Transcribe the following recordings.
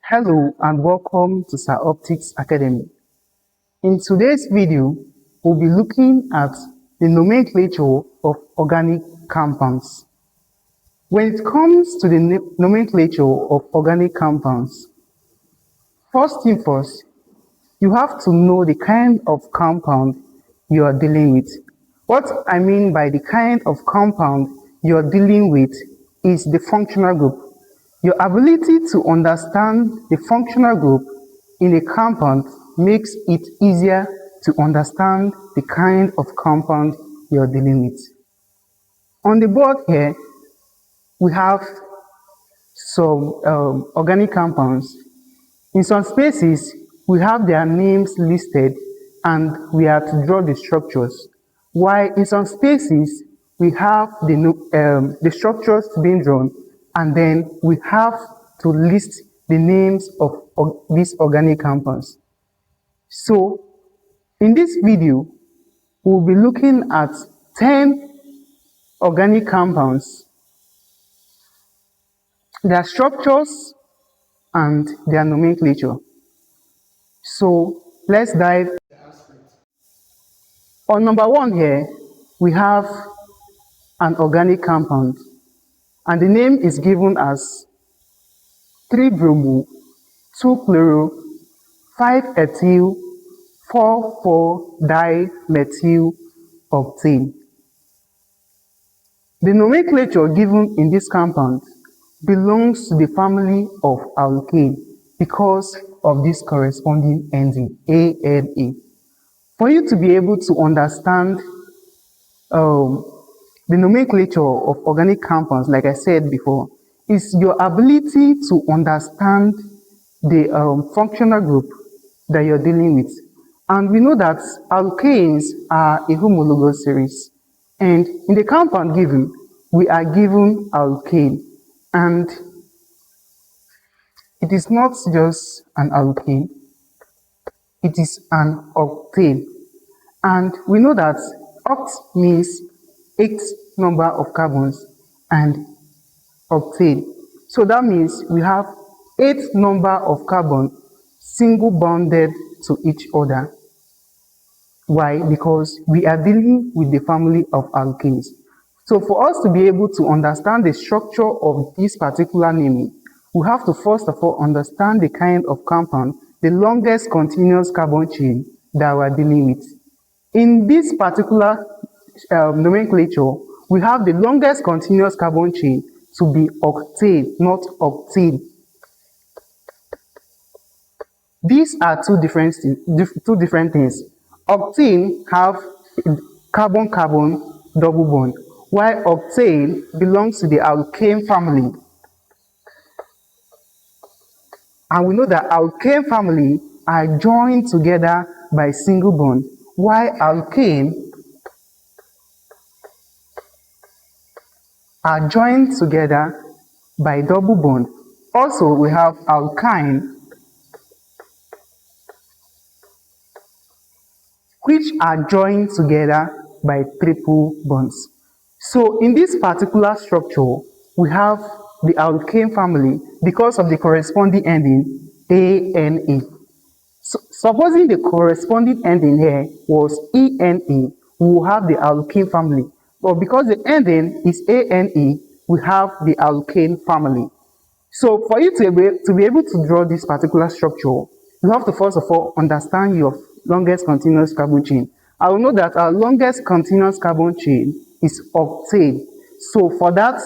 Hello and welcome to Sir Optics Academy. In today's video, we'll be looking at the nomenclature of organic compounds. When it comes to the nomenclature of organic compounds, first thing first, you have to know the kind of compound you are dealing with. What I mean by the kind of compound you are dealing with is the functional group. Your ability to understand the functional group in a compound makes it easier to understand the kind of compound you're dealing with. On the board here, we have some organic compounds. In some spaces, we have their names listed and we have to draw the structures. While in some spaces, we have the structures being drawn, and then we have to list the names of these organic compounds. So, in this video, we'll be looking at 10 organic compounds, their structures, and their nomenclature. So, let's dive. On number 1 here, we have an organic compound, and the name is given as 3-bromo, 2-chloro, 5-ethyl, 4,4-dimethyl octane. The nomenclature given in this compound belongs to the family of alkane because of this corresponding ending, ANA. For you to be able to understand the nomenclature of organic compounds, like I said before, is your ability to understand the functional group that you're dealing with. And we know that alkanes are a homologous series. And in the compound given, we are given alkane. And it is not just an alkane, it is an octane. And we know that oct means 8 number of carbons and octane. So that means we have 8 number of carbon single bonded to each other. Why? Because we are dealing with the family of alkanes. So for us to be able to understand the structure of this particular naming, we have to first of all understand the kind of compound, the longest continuous carbon chain that we are dealing with. In this particular nomenclature, we have the longest continuous carbon chain to be octane, not octane. These are two different things. Octane have carbon-carbon double bond, while octane belongs to the alkane family. And we know that alkane family are joined together by single bond, while alkane are joined together by double bond. Also, we have alkyne, which are joined together by triple bonds. So in this particular structure, we have the alkane family because of the corresponding ending ANA. So, supposing the corresponding ending here was ENA, we will have the alkane family. But because the ending is ANA, we have the alkane family. So for you to be able to draw this particular structure, you have to first of all understand your longest continuous carbon chain. I will know that our longest continuous carbon chain is octane. So for that,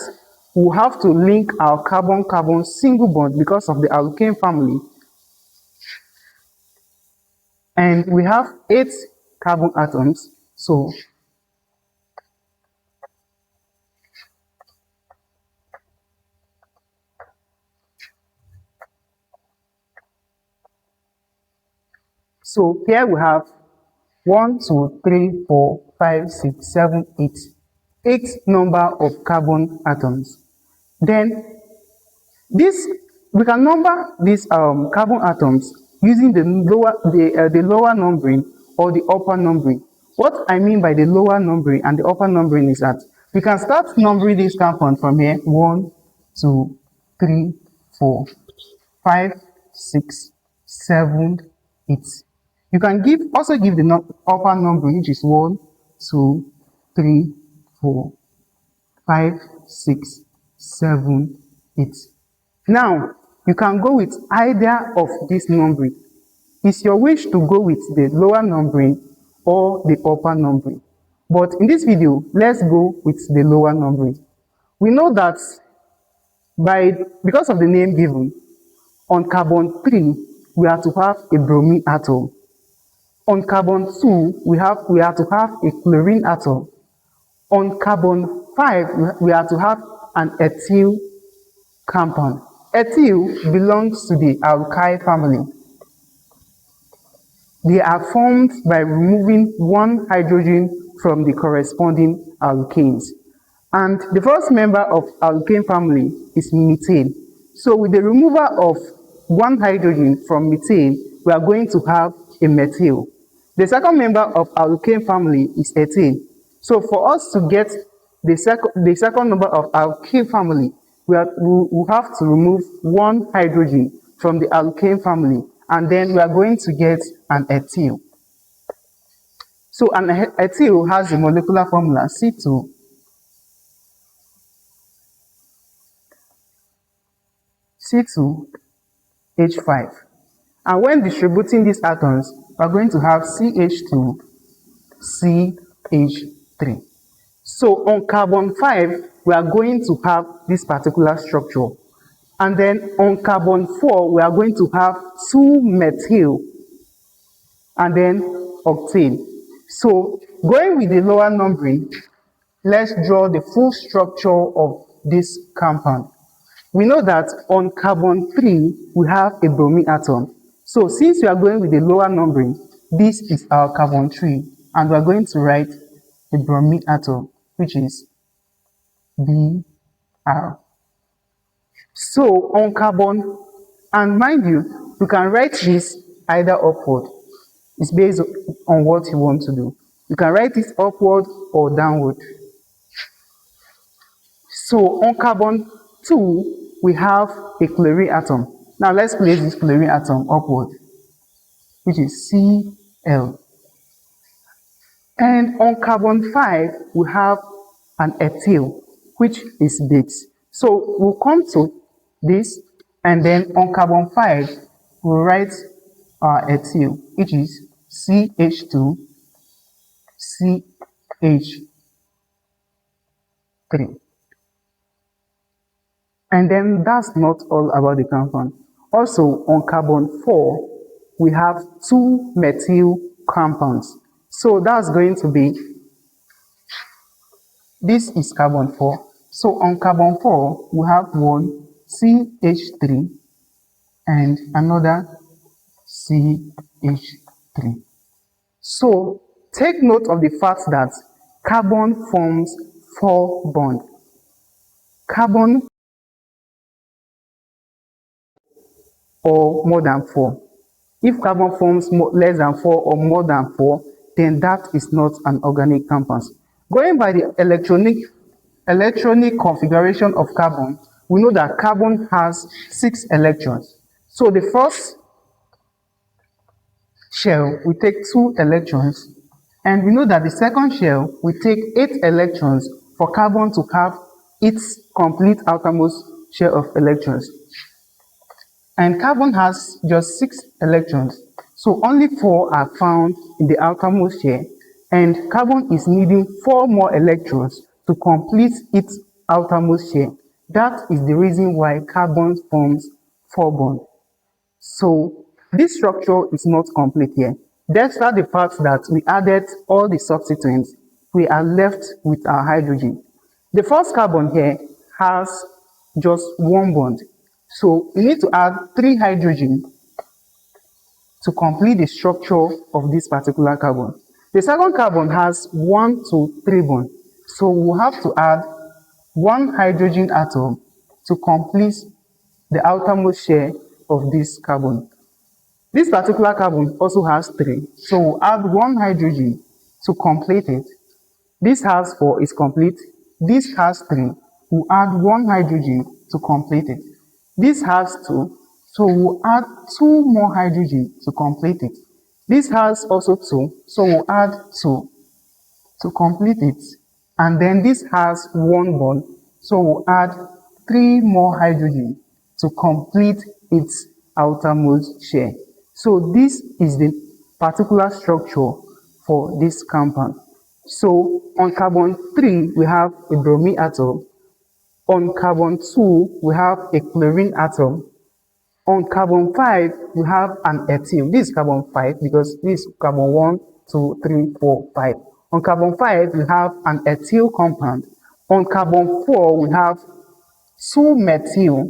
we'll have to link our carbon-carbon single bond because of the alkane family. And we have 8 carbon atoms. So here we have 1, 2, 3, 4, 5, 6, 7, 8. 8 number of carbon atoms. Then we can number these carbon atoms using the lower numbering or the upper numbering. What I mean by the lower numbering and the upper numbering is that we can start numbering this compound from here: 1, 2, 3, 4, 5, 6, 7, 8. You can also give the upper number, which is 1, 2, 3, 4, 5, 6, 7, 8. Now, you can go with either of this numbering. It's your wish to go with the lower numbering or the upper numbering. But in this video, let's go with the lower numbering. We know that because of the name given, on carbon 3, we are to have a bromine atom. On carbon 2, we are to have a chlorine atom. On carbon 5, we are to have an ethyl compound. Ethyl belongs to the alkyl family. They are formed by removing one hydrogen from the corresponding alkanes. And the first member of alkane family is methane. So with the removal of one hydrogen from methane, we are going to have a methyl. The second member of alkane family is ethane. So for us to get the second number of alkane family, we have to remove one hydrogen from the alkane family, and then we are going to get an ethyl. So an ethyl has the molecular formula C2 C2H5. And when distributing these atoms, we are going to have CH2, CH3. So on carbon 5, we are going to have this particular structure. And then on carbon 4, we are going to have 2-methyl and then octane. So going with the lower numbering, let's draw the full structure of this compound. We know that on carbon 3, we have a bromine atom. So since we are going with the lower numbering, this is our carbon 3, and we are going to write the bromine atom, which is Br. So on carbon, and mind you, you can write this either upward. It's based on what you want to do. You can write it upward or downward. So on carbon 2, we have a chlorine atom. Now let's place this chlorine atom upward, which is Cl. And on carbon 5, we have an ethyl, which is base. So we'll come to this, and then on carbon 5, we'll write our ethyl, which is CH2, CH3. And then that's not all about the compound. Also, on carbon 4, we have 2-methyl compounds. So that's going to be, this is carbon 4. So on carbon 4, we have one CH3 and another CH3. So take note of the fact that carbon forms 4 bonds. Carbon or more than 4. If carbon forms less than 4 or more than 4, then that is not an organic compound. Going by the electronic configuration of carbon, we know that carbon has 6 electrons. So the first shell will take 2 electrons, and we know that the second shell will take 8 electrons for carbon to have its complete outermost shell of electrons. And carbon has just 6 electrons, so only 4 are found in the outermost shell, and carbon is needing 4 more electrons to complete its outermost shell. That is the reason why carbon forms 4 bonds. So this structure is not complete here. Despite the fact that we added all the substituents, we are left with our hydrogen. The first carbon here has just 1 bond. So we need to add 3 hydrogen to complete the structure of this particular carbon. The second carbon has 1 to 3 bonds. So we'll have to add 1 hydrogen atom to complete the outermost shell of this carbon. This particular carbon also has 3. So we'll add 1 hydrogen to complete it. This has 4 is complete. This has 3. We'll add 1 hydrogen to complete it. This has 2, So we'll add 2 more hydrogen to complete it. This has also 2, so we'll add 2 to complete it. And then this has 1 bond, so we'll add 3 more hydrogen to complete its outermost shell. So this is the particular structure for this compound. So on carbon 3, we have a bromine atom. On carbon 2, we have a chlorine atom. On carbon 5, we have an ethyl. This is carbon 5 because this is carbon 1, 2, 3, 4, 5. On carbon 5, we have an ethyl compound. On carbon 4, we have 2 methyl,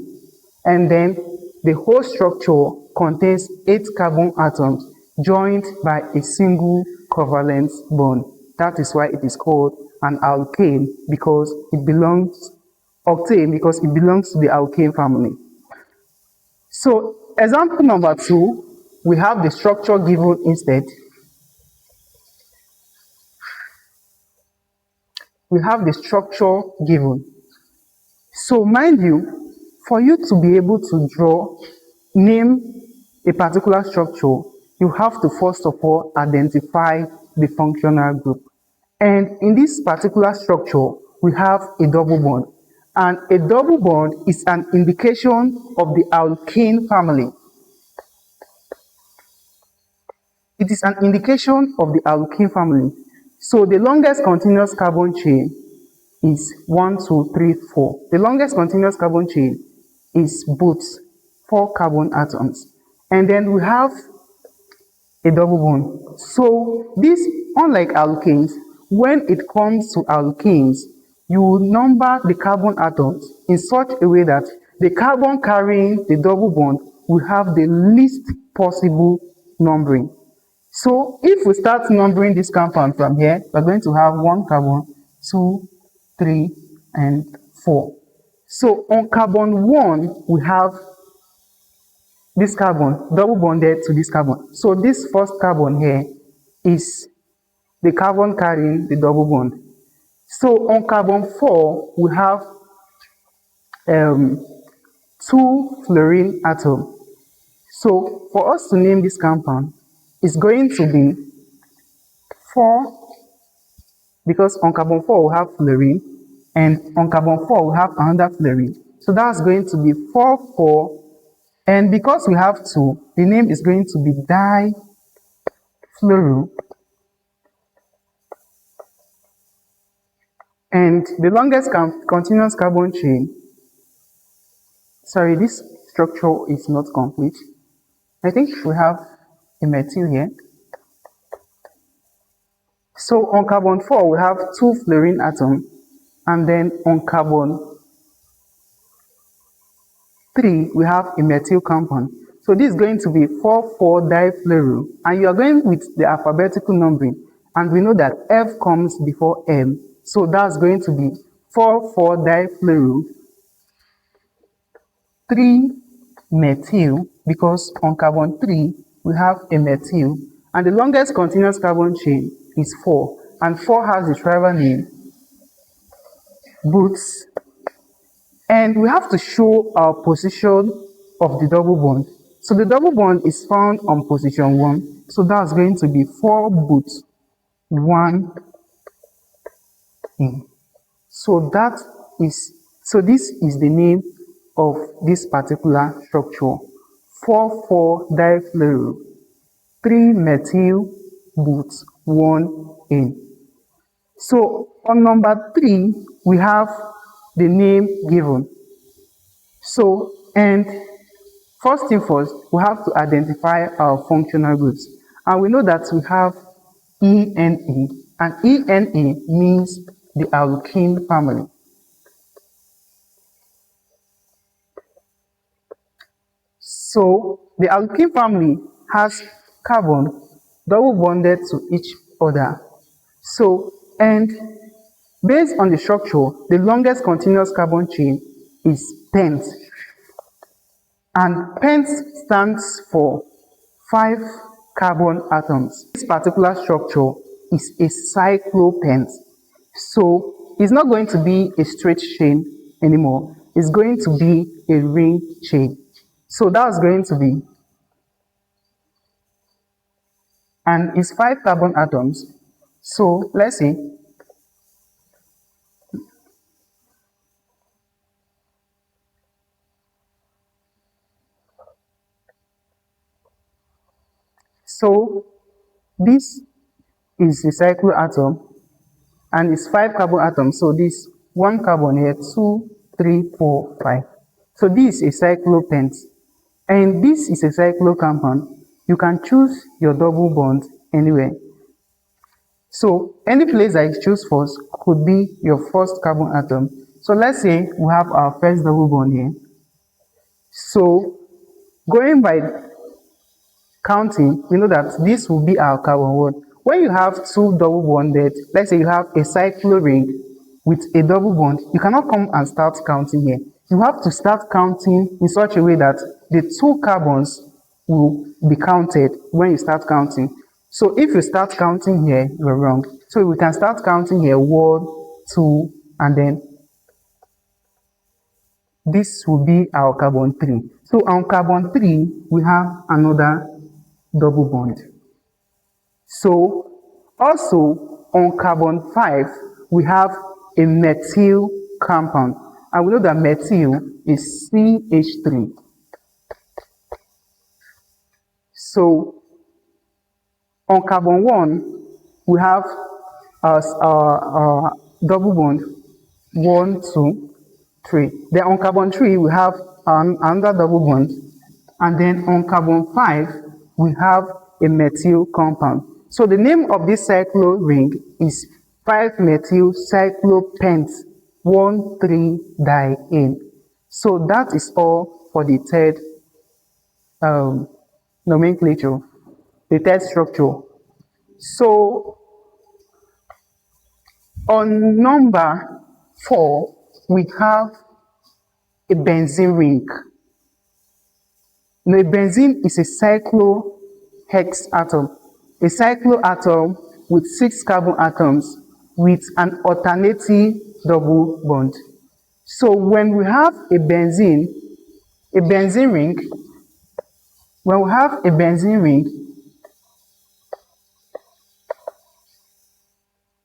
and then the whole structure contains 8 carbon atoms joined by a single covalent bond. That is why it is called an alkane, because it belongs octane because it belongs to the alkane family. So example number 2, we have the structure given instead. We have the structure given. So mind you, for you to be able to name a particular structure, you have to first of all identify the functional group. And in this particular structure, we have a double bond. And a double bond is an indication of the alkane family. It is an indication of the alkene family. So the longest continuous carbon chain is 1, 2, 3, 4. The longest continuous carbon chain is both 4 carbon atoms. And then we have a double bond. So this, unlike alkanes, when it comes to alkanes, you will number the carbon atoms in such a way that the carbon carrying the double bond will have the least possible numbering. So if we start numbering this compound from here, we're going to have 1 carbon, 2, 3, and 4. So on carbon 1, we have this carbon double bonded to this carbon. So this first carbon here is the carbon carrying the double bond. So on carbon 4, we have 2 fluorine atoms. So for us to name this compound, it's going to be 4, because on carbon 4 we have fluorine, and on carbon 4 we have another fluorine. So that's going to be 4, 4, and because we have 2, the name is going to be difluoro. And the longest continuous carbon chain, sorry, this structure is not complete. I think we have a methyl here. So on carbon 4, we have 2 fluorine atoms, and then on carbon 3, we have a methyl compound. So this is going to be 4, 4 difluoro, and you are going with the alphabetical numbering, and we know that F comes before M, so that's going to be 4, 4 difluoro, 3 methyl, because on carbon 3, we have a methyl, and the longest continuous carbon chain is 4, and 4 has the tribal name boots, and we have to show our position of the double bond. So the double bond is found on position 1, so that's going to be 4 boots 1 in. So this is the name of this particular structure: 4, 4 difluoro, 3 methyl boots 1 in. So on number 3, we have the name given. So, and first thing first, we have to identify our functional groups. And we know that we have ENA, and ENA means the alkene family. So the alkene family has carbon double bonded to each other. So, and based on the structure, the longest continuous carbon chain is pent. And pent stands for 5 carbon atoms. This particular structure is a cyclopent. So it's not going to be a straight chain anymore. It's going to be a ring chain. So that's going to be, and it's 5 carbon atoms. So let's see. So this is a cycloatom and it's 5 carbon atoms. So this 1 carbon here, 2, 3, 4, 5. So this is a cyclopent and this is a cyclo compound. You can choose your double bond anywhere. So any place that you choose first could be your first carbon atom. So let's say we have our first double bond here. So going by counting, we know that this will be our carbon 1. When you have two double bonded, let's say you have a cyclo ring with a double bond, you cannot come and start counting here. You have to start counting in such a way that the 2 carbons will be counted when you start counting. So if you start counting here, you're wrong. So we can start counting here 1, 2, and then this will be our carbon 3. So on carbon 3, we have another double bond. So also on carbon 5, we have a methyl compound. And we know that methyl is CH3. So on carbon 1, we have our double bond 1, 2, 3. Then on carbon 3, we have another double bond. And then on carbon 5, we have a methyl compound. So the name of this cyclo ring is 5-methyl cyclopent 1,3-diene. So that is all for the third nomenclature, the third structure. So on number 4, we have a benzene ring. Now, a benzene is a cyclohex atom, a cycloatom with 6 carbon atoms with an alternating double bond. So when we have a benzene ring, when we have a benzene ring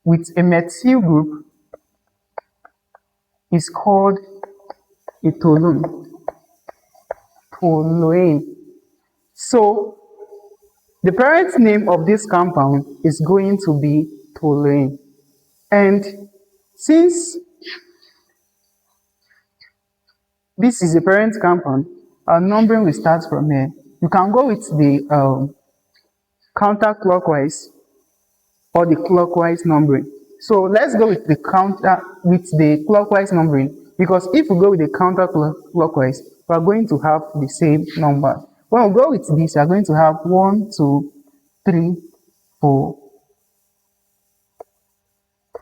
with a methyl group, is called a toluene. So the parent name of this compound is going to be toluene. And since this is a parent compound, our numbering will start from here. You can go with the counterclockwise or the clockwise numbering. So let's go with the clockwise numbering, because if we go with the counterclockwise, we are going to have the same number. When we go with this, we are going to have 1, 2, 3, 4,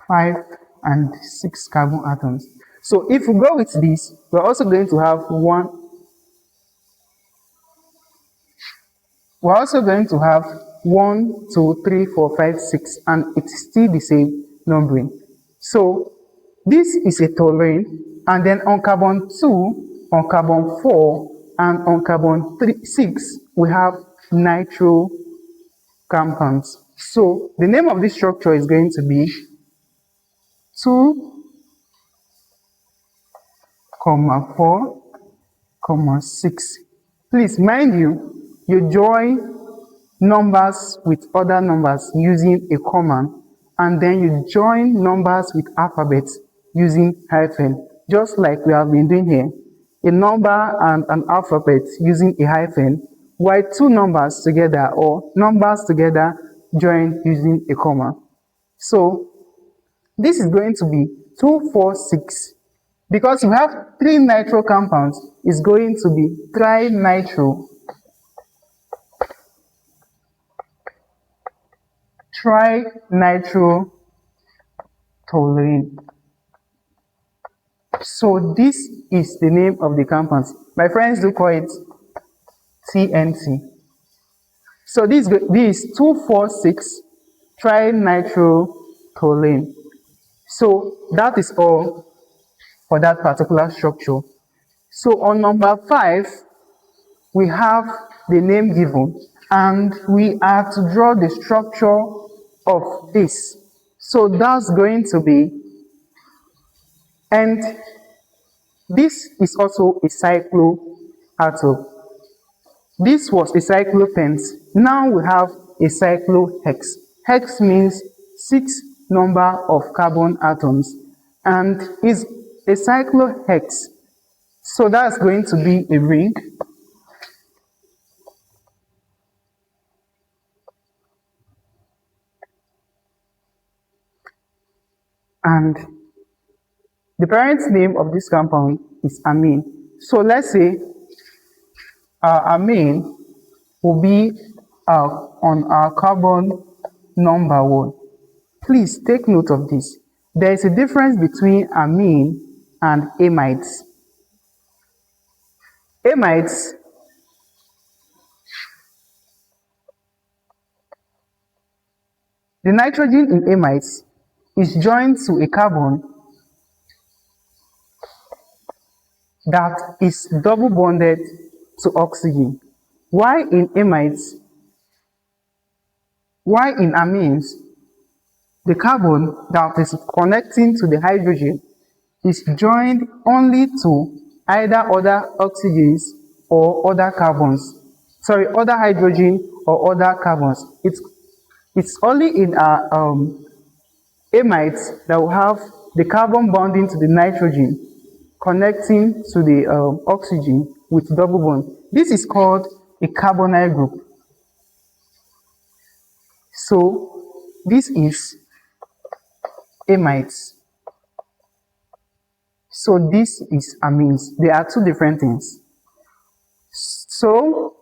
5, and 6 carbon atoms. So if we go with this, we're also going to have 1. We're also going to have 1, 2, 3, 4, 5, 6, and it's still the same numbering. So this is a toluene, and then on carbon 2, on carbon 4, and on carbon 6, we have nitro compounds. So the name of this structure is going to be 2, 4, 6. Please mind you join numbers with other numbers using a comma, and then you join numbers with alphabets using hyphen, just like we have been doing here. A number and an alphabet using a hyphen, while 2 numbers together or numbers together joined using a comma. So this is going to be 2, 4, 6. Because you have 3 nitro compounds, it's going to be trinitro. Trinitrotoluene. So this is the name of the compounds. My friends do call it TNT. So this is 2,4,6 trinitrotoluene. So that is all for that particular structure. So on number 5, we have the name given, and we are to draw the structure of this. So that's going to be, and this is also a cycloatom. This was a cyclopent. Now we have a cyclohex. Hex means 6 number of carbon atoms, and is a cyclohex. So that's going to be a ring. And the parent name of this compound is amine. So let's say amine will be on our carbon number 1. Please take note of this. There is a difference between amine and amides. Amides, the nitrogen in amides is joined to a carbon that is double bonded to oxygen. While in amines, the carbon that is connecting to the hydrogen is joined only to either other oxygens or other carbons. Sorry, other hydrogen or other carbons. It's only in our amides that will have the carbon bonding to the nitrogen connecting to the oxygen with double bond. This is called a carbonyl group. So this is amides. So this is amines. They are two different things. So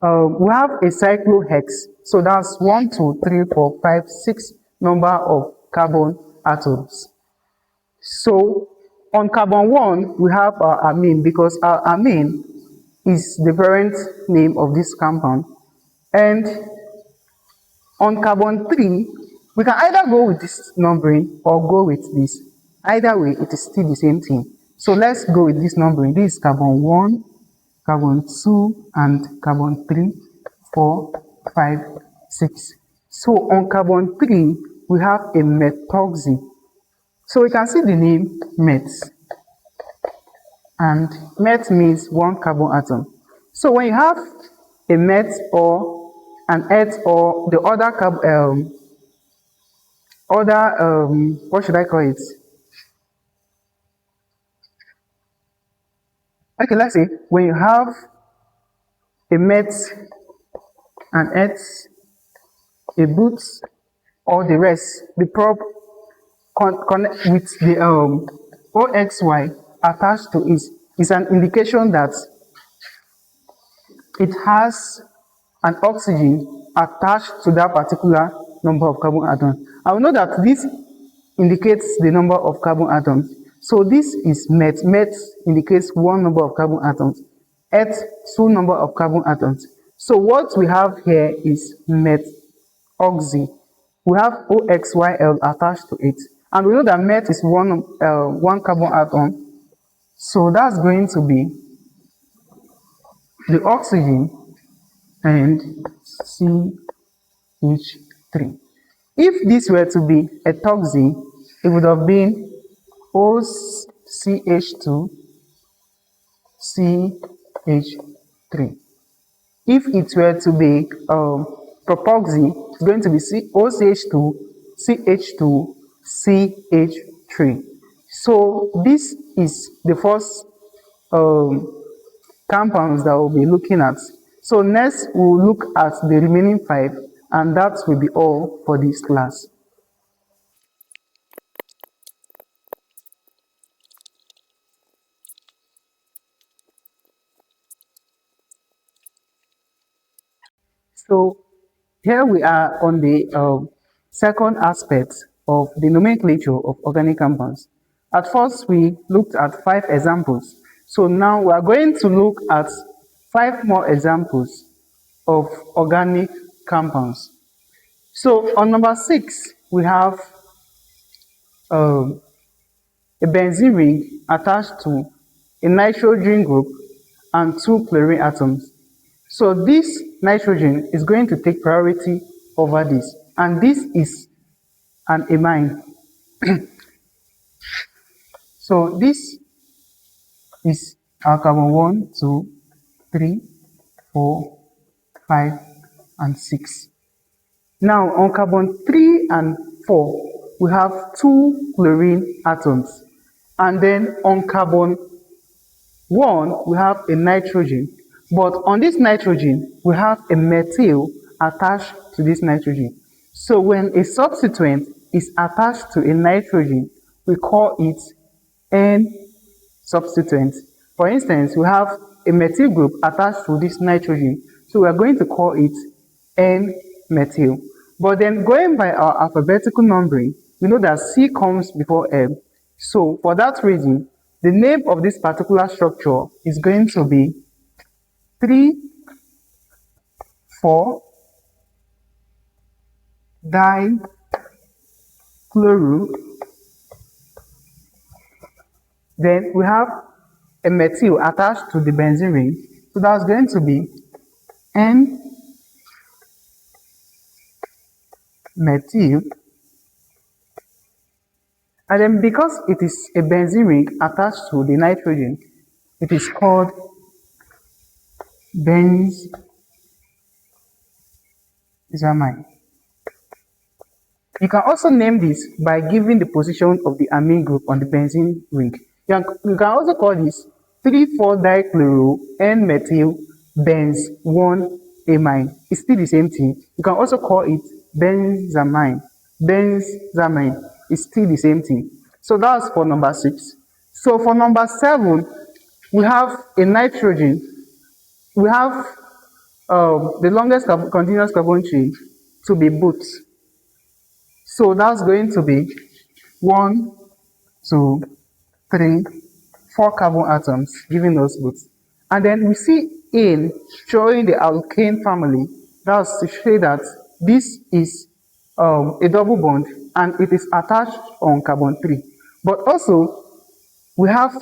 we have a cyclohex. So that's 1, 2, 3, 4, 5, 6 number of carbon atoms. So on carbon 1, we have our amine, because our amine is the parent name of this compound. And on carbon 3, we can either go with this numbering or go with this. Either way, it is still the same thing. So let's go with this numbering. This is carbon 1, carbon 2, and carbon 3, 4, 5, 6. So on carbon 3, we have a methoxy. So we can see the name met. And met means one carbon atom. So when you have a met or an et or the other what should I call it? Okay, let's say when you have a met, an et, a boot, or the rest, the prop connect with the OXY attached to it is an indication that it has an oxygen attached to that particular number of carbon atoms. I will know that this indicates the number of carbon atoms. So this is met. Met indicates one number of carbon atoms. Et, two number of carbon atoms. So what we have here is methoxy. We have OXYL attached to it. And we know that met is one carbon atom. So that's going to be the oxygen and CH3. If this were to be a toxin, it would have been OCH2 CH3. If it were to be propoxy, it's going to be OCH2 CH2 CH3. So this is the first compounds that we'll be looking at. So next we'll look at the remaining 5, and that will be all for this class. So here we are on the second aspect of the nomenclature of organic compounds. At first we looked at 5 examples. So now we are going to look at 5 more examples of organic compounds. So on number 6, we have a benzene ring attached to a nitrogen group, and 2 chlorine atoms. So this nitrogen is going to take priority over this, and this is an amine. So this is our carbon 1, 2, 3, 4, 5, and 6. Now on carbon 3 and 4, we have 2 chlorine atoms. And then on carbon 1, we have a nitrogen. But on this nitrogen, we have a methyl attached to this nitrogen. So when a substituent is attached to a nitrogen, we call it N substituent. For instance, we have a methyl group attached to this nitrogen, so we are going to call it N-methyl. But then going by our alphabetical numbering, we know that C comes before M. So for that reason, the name of this particular structure is going to be 3,4 dichloro. Then we have a methyl attached to the benzene ring, so that's going to be N-methyl. And then because it is a benzene ring attached to the nitrogen, it is called benzamine. You can also name this by giving the position of the amine group on the benzene ring. You can also call this 3,4-dichloro N-methyl benz 1-amine. It's still the same thing. You can also call it benzamine. Benzamine is still the same thing. So that's for number 6. So for number 7, we have a nitrogen. We have the longest continuous carbon chain to be both. So that's going to be 1, 2, 3, 4 carbon atoms, giving us both. And then we see in showing the alkane family, that's to show that this is a double bond and it is attached on carbon 3. But also, we have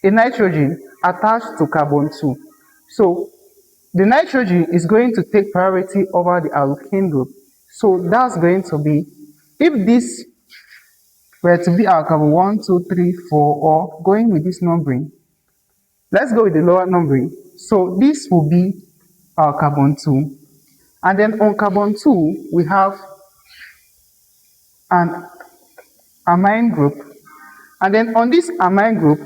a nitrogen attached to carbon 2. So the nitrogen is going to take priority over the alkane group. So that's going to be, if this were to be our carbon 1, 2, 3, 4, or going with this numbering, let's go with the lower numbering. So this will be our carbon 2. And then on carbon 2, we have an amine group. And then on this amine group,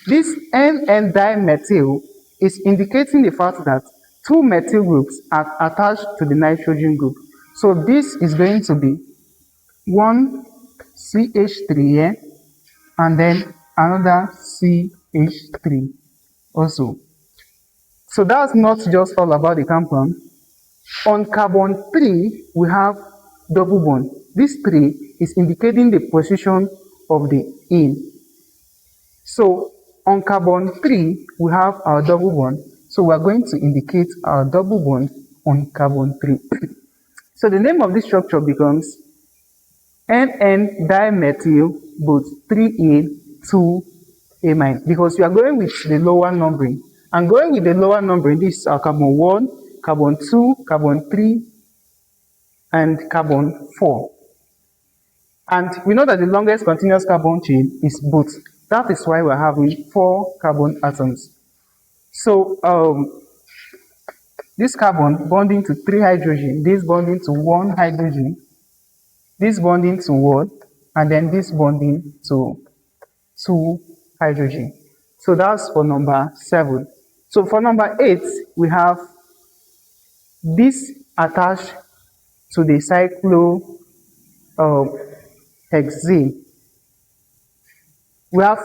this NN dimethyl is indicating the fact that 2 methyl groups are attached to the nitrogen group. So this is going to be 1 CH3 here, and then another CH3 also. So that's not just all about the compound. On carbon 3, we have double bond. This 3 is indicating the position of the in. So on carbon 3, we have our double bond. So we are going to indicate our double bond on carbon 3. So the name of this structure becomes NN dimethyl both 3A 2-amine, because we are going with the lower numbering. And going with the lower numbering, this is our carbon 1, carbon 2, carbon 3, and carbon 4. And we know that the longest continuous carbon chain is both. That is why we're having 4 carbon atoms. So this carbon bonding to 3 hydrogen, this bonding to 1 hydrogen, this bonding to 1, and then this bonding to 2 hydrogen. So that's for number 7. So for number 8, we have this attached to the cyclohexane. We have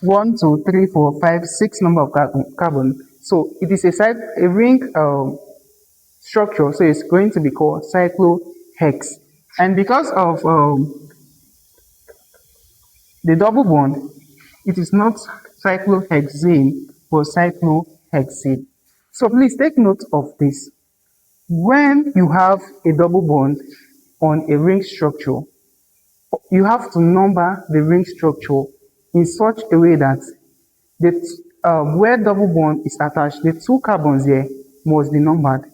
1, 2, 3, 4, 5, 6 number of carbon. So it is a ring structure, so it's going to be called cyclohex. And because of the double bond, it is not cyclohexane, but cyclohexane. So please take note of this. When you have a double bond on a ring structure, you have to number the ring structure in such a way that where double bond is attached, the two carbons here must be numbered.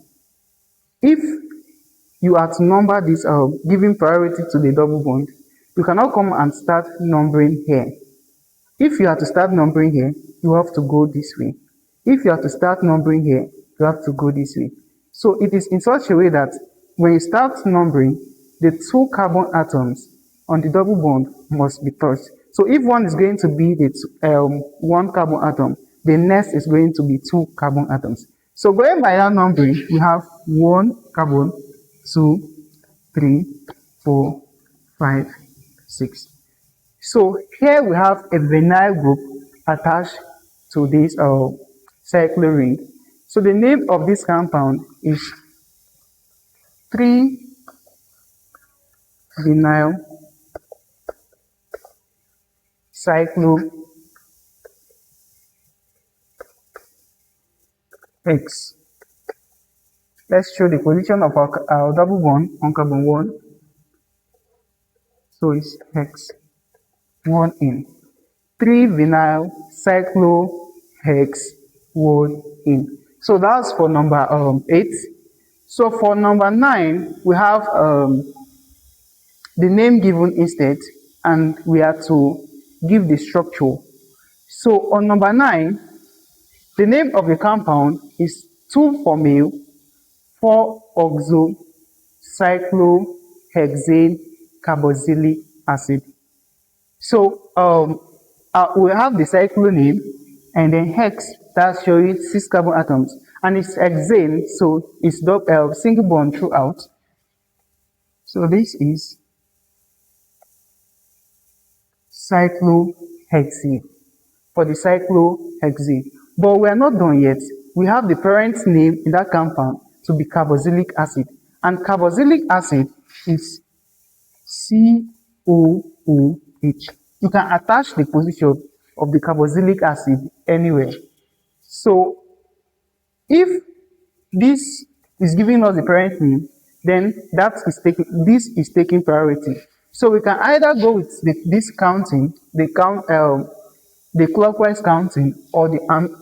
If you are to number this, giving priority to the double bond, you cannot come and start numbering here. If you are to start numbering here, you have to go this way. If you are to start numbering here, you have to go this way. So it is in such a way that when you start numbering, the two carbon atoms on the double bond must be touched. So if one is going to be the one carbon atom, the next is going to be two carbon atoms. So going by that numbering, we have 1 carbon, 2, 3, 4, 5, 6. So here we have a vinyl group attached to this circular ring. So the name of this compound is 3-vinyl cyclo-hex. Let's show the position of our double bond on carbon 1. So it's hex 1 in. 3-vinyl cyclo-hex 1 in. So that's for number 8. So for number 9, we have the name given instead, and we are to give the structure. So on number 9, the name of the compound is 2-formyl 4-oxocyclohexane carboxylic acid. So we have the cyclo name, and then hex, that's showing 6 carbon atoms, and it's hexane, so it's single bond throughout. So this is cyclohexane for the cyclohexane. But we are not done yet. We have the parent name in that compound to be carboxylic acid, and carboxylic acid is COOH. You can attach the position of the carboxylic acid anywhere. So if this is giving us the parent name, then this is taking priority. So we can either go with this counting, the clockwise counting, or the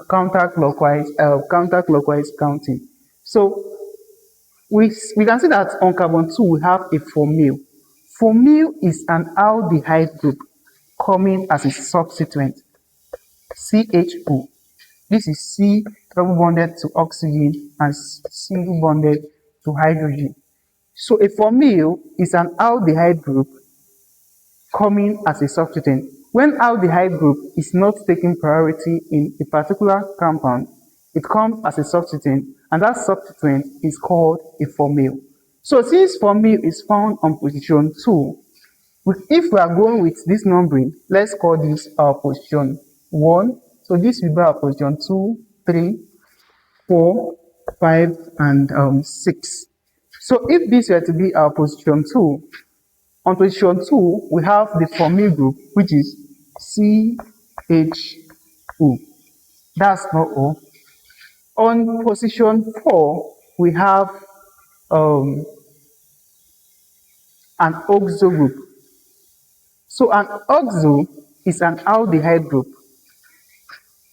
counterclockwise counting. So we can see that on carbon 2 we have a formyl. Formyl is an aldehyde group coming as a substituent, CHO. This is C double bonded to oxygen and single bonded to hydrogen. So a formyl is an aldehyde group coming as a substituent. When aldehyde group is not taking priority in a particular compound, it comes as a substituent, and that substituent is called a formyl. So since formyl is found on position 2, if we are going with this numbering, let's call this our position 1. So this will be our position 2, 3, 4, 5, and 6. So if this were to be our position 2, on position 2, we have the formyl group, which is CHO. That's not all. On position 4, we have an oxo group. So an oxo is an aldehyde group.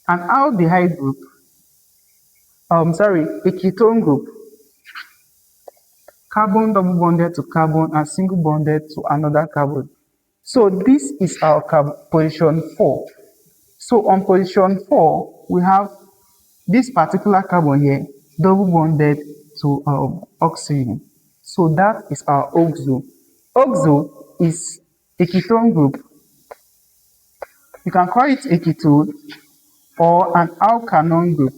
An aldehyde group, a ketone group, carbon double bonded to carbon and single bonded to another carbon. So this is our position 4. So on position 4, we have this particular carbon here, double bonded to oxygen. So that is our oxo. Oxo is a ketone group. You can call it a ketone or an alkanone group.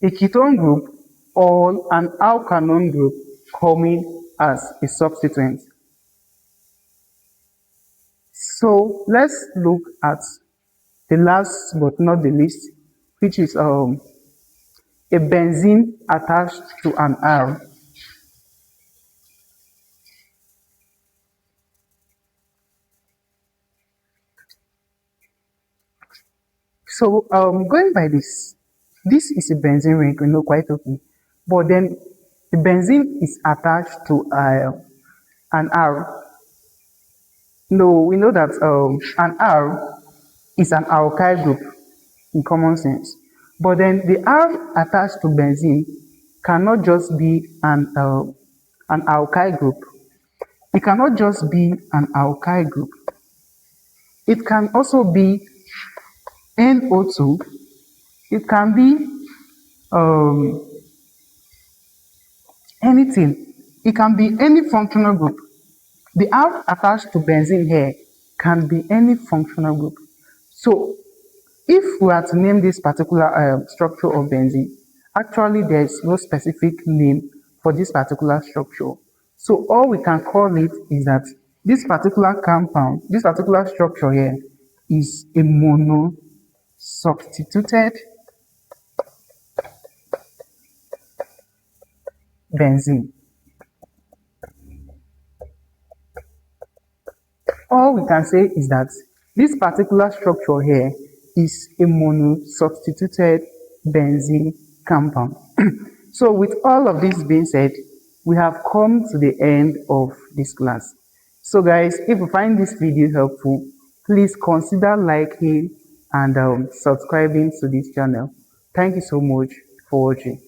A ketone group or an alkanone group coming as a substituent. So let's look at the last but not the least, which is a benzene attached to an R. So going by this is a benzene ring, we know quite okay. But then the benzene is attached to an R. No, we know that an R is an alkyl group in common sense. But then the R attached to benzene cannot just be an alkyl group. It cannot just be an alkyl group. It can also be NO2. It can be um, anything. It can be any functional group. The R attached to benzene here can be any functional group. So if we are to name this particular structure of benzene, actually there is no specific name for this particular structure. So all we can call it is that this particular compound, this particular structure here is a monosubstituted benzene. All we can say is that this particular structure here is a monosubstituted benzene compound. So with all of this being said, we have come to the end of this class. So guys, if you find this video helpful, please consider liking and subscribing to this channel. Thank you so much for watching.